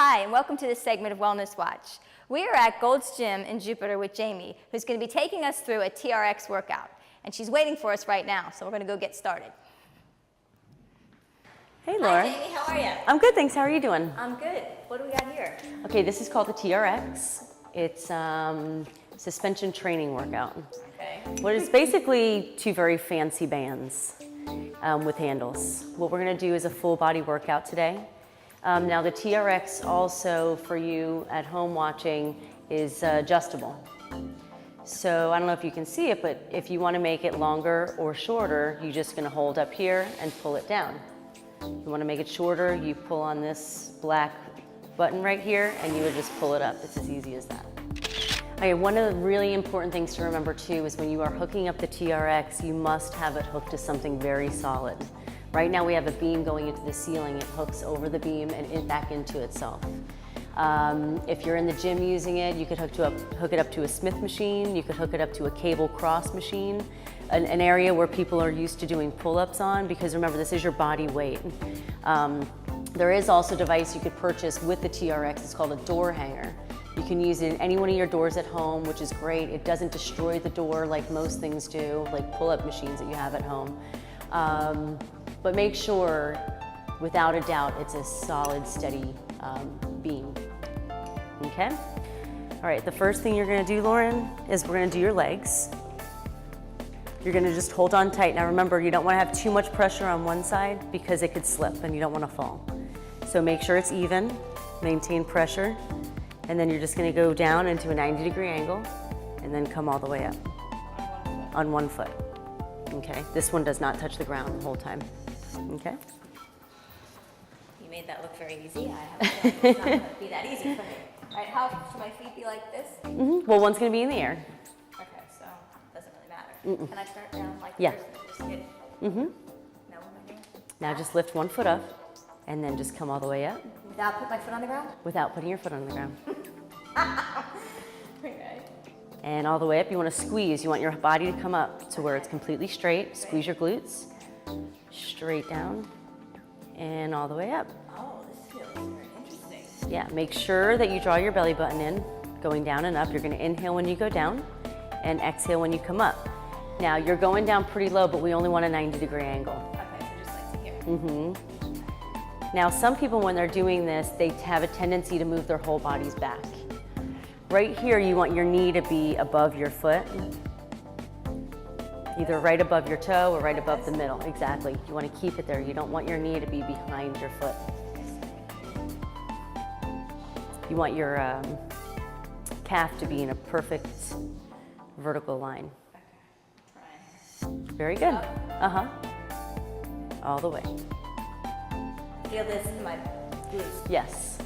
Hi, and welcome to this segment of Wellness Watch. We are at Gold's Gym in Jupiter with Jamie, who's going to be taking us through a TRX workout. And she's waiting for us right now, so we're going to go get started. Hey, Laura. Hi, Jamie. How are you? I'm good, thanks. How are you doing? I'm good. What do we got here? Okay, this is called the TRX. It's suspension training workout. Okay. What is basically two very fancy bands with handles. What we're going to do is a full body workout today. Now the TRX also for you at home watching is adjustable. So I don't know if you can see it, but if you want to make it longer or shorter, you're just going to hold up here and pull it down. You want to make it shorter, you pull on this black button right here and you would just pull it up. It's as easy as that. Okay, one of the really important things to remember too is when you are hooking up the TRX, you must have it hooked to something very solid. Right now we have a beam going into the ceiling. It hooks over the beam and back into itself. If you're in the gym using it, you could hook it up to a Smith machine. You could hook it up to a cable cross machine, an area where people are used to doing pull-ups on, because remember, this is your body weight. There is also a device you could purchase with the TRX. It's called a door hanger. You can use it in any one of your doors at home, which is great. It doesn't destroy the door like most things do, like pull-up machines that you have at home. But make sure, without a doubt, it's a solid, steady beam, okay? All right, the first thing you're gonna do, Lauren, is we're gonna do your legs. You're gonna just hold on tight. Now remember, you don't wanna have too much pressure on one side because it could slip and you don't wanna fall. So make sure it's even, maintain pressure, and then you're just gonna go down into a 90-degree angle and then come all the way up on one foot. Okay, this one does not touch the ground the whole time. Okay. You made that look very easy. I have a feeling it's not going to be that easy for me. All right, how should my feet be like this? Well, one's going to be in the air. Okay, so it doesn't really matter. Can I start down like Yeah. this and just hit? Now what am I doing? Now just lift one foot up and then just come all the way up Without putting my foot on the ground? without putting your foot on the ground. Okay. And all the way up, you want to squeeze. You want your body to come up to where it's completely straight. Squeeze your glutes. Straight down and all the way up. Oh, this feels very interesting. Yeah, make sure that you draw your belly button in, going down and up. You're going to inhale when you go down and exhale when you come up. Now, you're going down pretty low, but we only want a 90-degree angle. Okay, so just like to here. Now, some people, when they're doing this, they have a tendency to move their whole bodies back. Right here, you want your knee to be above your foot. Either right above your toe or right above the middle. Exactly. You want to keep it there. You don't want your knee to be behind your foot. You want your calf to be in a perfect vertical line. Very good. All the way. Feel this in my glutes. Yes.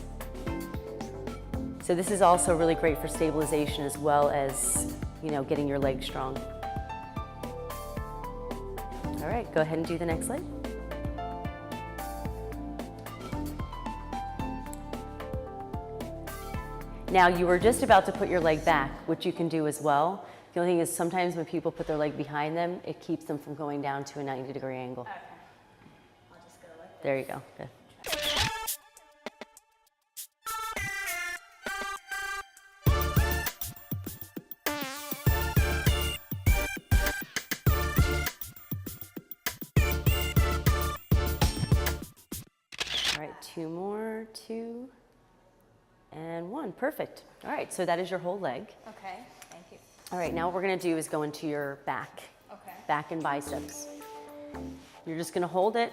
So this is also really great for stabilization as well as, you know, getting your legs strong. All right, go ahead and do the next leg. Now you were just about to put your leg back, which you can do as well. The only thing is sometimes when people put their leg behind them, it keeps them from going down to a 90-degree angle. Okay. I'll just go like this. There you go. Good. All right, two more, 2, and 1. Perfect. All right, so that is your whole leg. Okay, thank you. All right, now what we're gonna do is go into your back. Okay. Back and biceps. You're just gonna hold it,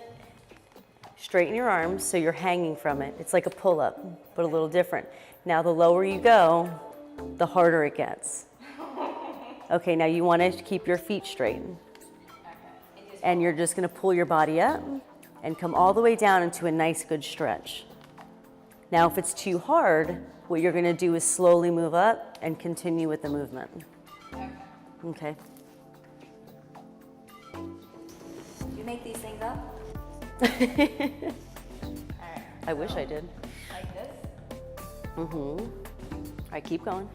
straighten your arms so you're hanging from it. It's like a pull-up, but a little different. Now the lower you go, the harder it gets. Okay, now you wanna keep your feet straight. Okay. And you're just gonna pull your body up and come all the way down into a nice good stretch. Now if it's too hard, what you're gonna do is slowly move up and continue with the movement. Okay. Do you make these things up? Alright. I wish I did. Like this? All right, keep going.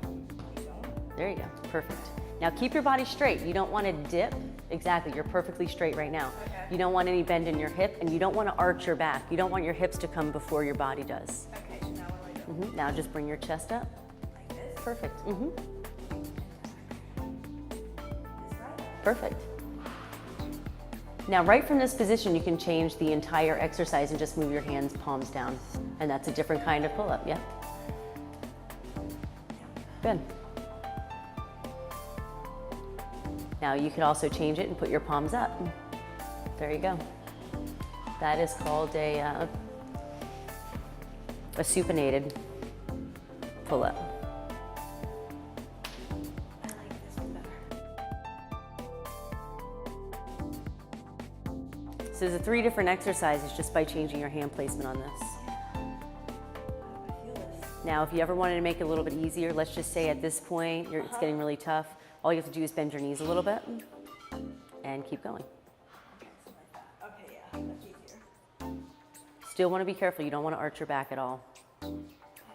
There you go, perfect. Now keep your body straight. You don't want to dip. Exactly, you're perfectly straight right now. Okay. You don't want any bend in your hip, and you don't want to arch your back. You don't want your hips to come before your body does. Okay, so now what do I do? Now just bring your chest up. Like this? Perfect. This right? Perfect. Now, right from this position, you can change the entire exercise and just move your hands palms down. And that's a different kind of pull-up, yeah? Good. Now, you could also change it and put your palms up. There you go. That is called a supinated pull-up. I like this one better. So there's 3 different exercises just by changing your hand placement on this. I feel this. Now, if you ever wanted to make it a little bit easier, let's just say at this point, it's getting really tough. All you have to do is bend your knees a little bit and keep going. Okay, so like that. Okay, yeah, that's easier. Still want to be careful. You don't want to arch your back at all. That's kind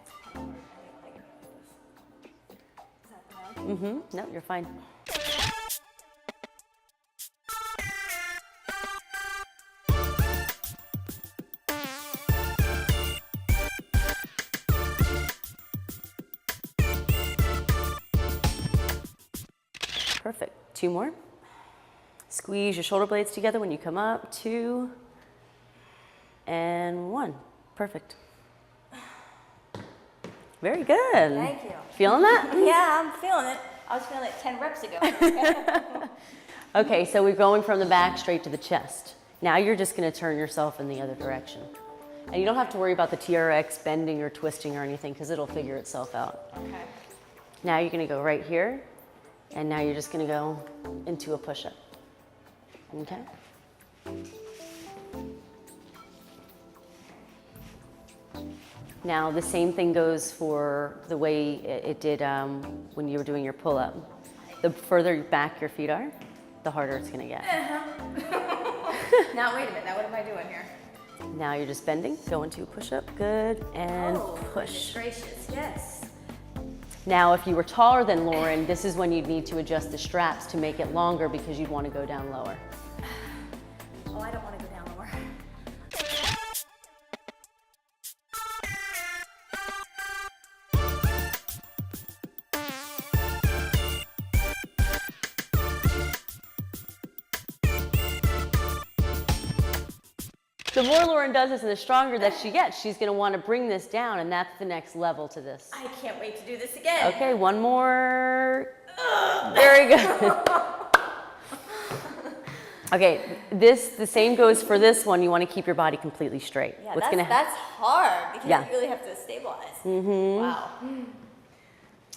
of hard. I didn't like it like this. Is that enough? No, you're fine. Perfect. 2 more. Squeeze your shoulder blades together when you come up. 2 and 1. Perfect. Very good. Thank you. Feeling that? Yeah, I'm feeling it. I was feeling it 10 reps ago. Okay, so we're going from the back straight to the chest. Now you're just going to turn yourself in the other direction. And you don't have to worry about the TRX bending or twisting or anything because it'll figure itself out. Okay. Now you're going to go right here. And now you're just going to go into a push-up. Okay? Now the same thing goes for the way it did when you were doing your pull-up. The further back your feet are, the harder it's going to get. Now wait a minute. Now what am I doing here? Now you're just bending. Go into a push-up. Good. And Oh, push. goodness gracious. Yes. Now, if you were taller than Lauren, this is when you'd need to adjust the straps to make it longer because you'd want to go down lower. Oh, I don't want to go down lower. The more Lauren does this and the stronger that she gets, she's going to want to bring this down, and that's the next level to this. I can't wait to do this again. Okay, 1 more. Very good. Okay, the same goes for this one. You want to keep your body completely straight. Yeah, What's that's hard because Yeah. you really have to stabilize. Wow.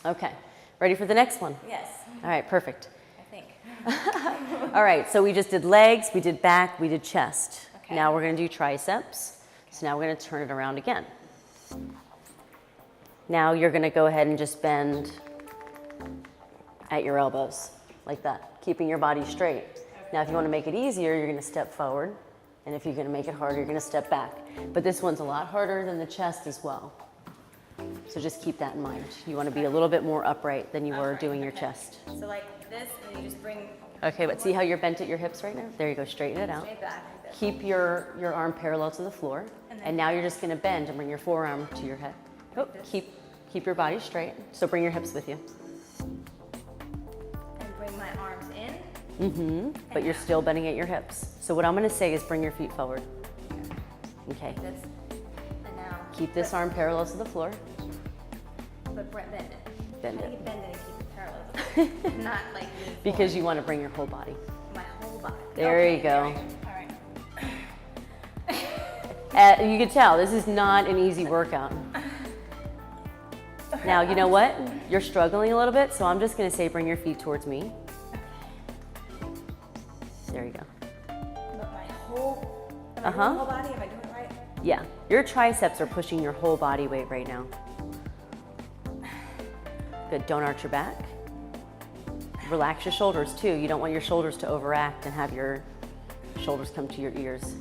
Okay, ready for the next one? Yes, All right, perfect. I think. All right, so we just did legs, we did back, we did chest. Okay. Now we're going to do triceps. So now we're going to turn it around again. Now you're going to go ahead and just bend at your elbows, like that, keeping your body straight. Now if you want to make it easier, you're going to step forward. And if you're going to make it harder, you're going to step back. But this one's a lot harder than the chest as well. So just keep that in mind. You want to be a little bit more upright than you were doing your chest. So like this, and then you just bring Okay, but see how you're bent at your hips right now? There you go, straighten it out. straight back like this. Keep your arm parallel to the floor. And now you're just going to bend and bring your forearm to your head. Oh, keep your body straight. So bring your hips with you. And bring my arms in. But you're still bending at your hips. So what I'm going to say is bring your feet forward. Okay. This. And now. Keep this arm parallel to the floor. But bend it. Bend How do it. you bend it and keep it parallel? Not like lean Because you want to bring your whole body. forward. My whole body. There Okay, you go. All right. You can tell this is not an easy workout. Now, you know what? You're struggling a little bit, so I'm just going to say bring your feet towards me. There you go. But my whole. Am I doing Uh-huh. the whole body? Am I doing it right? Yeah, your triceps are pushing your whole body weight right now. Good, don't arch your back. Relax your shoulders too. You don't want your shoulders to overact and have your shoulders come to your ears.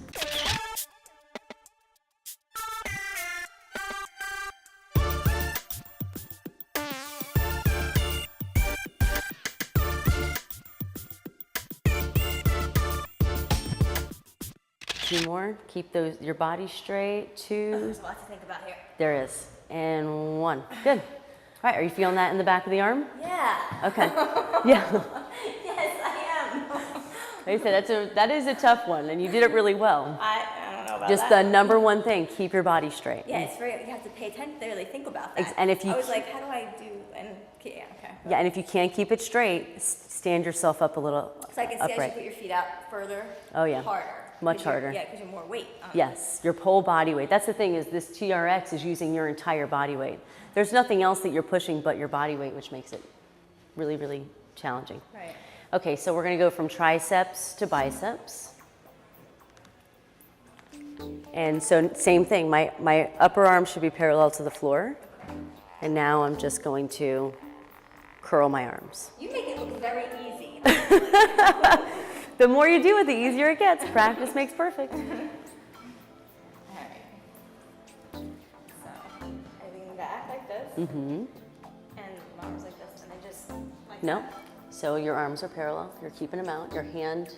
Two more. Keep your body straight. Two. There's a lot to think about here. There is. and 1. Good. All right, are you feeling that in the back of the arm? Yeah. Okay. Yeah. Yes, I am. Like I said, that is a tough one, and you did it really well. I don't know about Just that. the number one thing, keep your body straight. Yeah, it's very, you have to pay attention, really think about that. And if you I was like, how do I do, and, yeah, okay. Yeah, and if you can't keep it straight, stand yourself up a little So I can see I should upright. put your feet out further. Oh, yeah. Harder. Much 'Cause you're- harder. Yeah, because you're more weight. Yes, your whole body weight. That's the thing, is this TRX is using your entire body weight. There's nothing else that you're pushing but your body weight, which makes it really, really challenging. Right. Okay, so we're gonna go from triceps to biceps. And so same thing, my upper arm should be parallel to the floor. And now I'm just going to curl my arms. You make it look very easy. The more you do it, the easier it gets. Practice makes perfect. All right. So I lean back like this. Mm-hmm. And my arms like this, and then just like No. that. So your arms are parallel. You're keeping them out. Your hand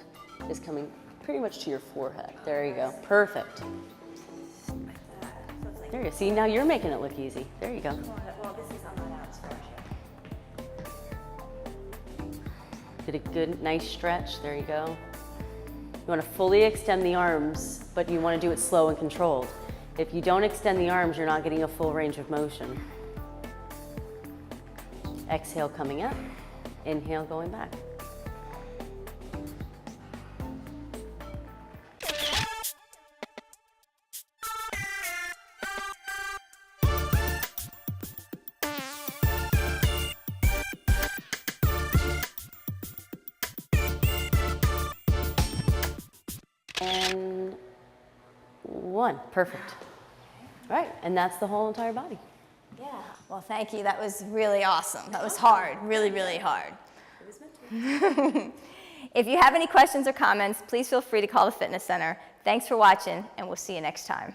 is coming pretty much to your forehead. There you go. Perfect. So it's like, There you go. See, now you're making it look easy. There you go. well, this is, I'm not out as far as you. Get a good, nice stretch. There you go. You want to fully extend the arms, but you want to do it slow and controlled. If you don't extend the arms, you're not getting a full range of motion. Exhale coming up. Inhale going back. And 1, perfect. All right, and that's the whole entire body. Yeah. Well, thank you. That was really awesome. That was hard. Really, really hard. It was meant to. If you have any questions or comments, please feel free to call the fitness center. Thanks for watching, and we'll see you next time.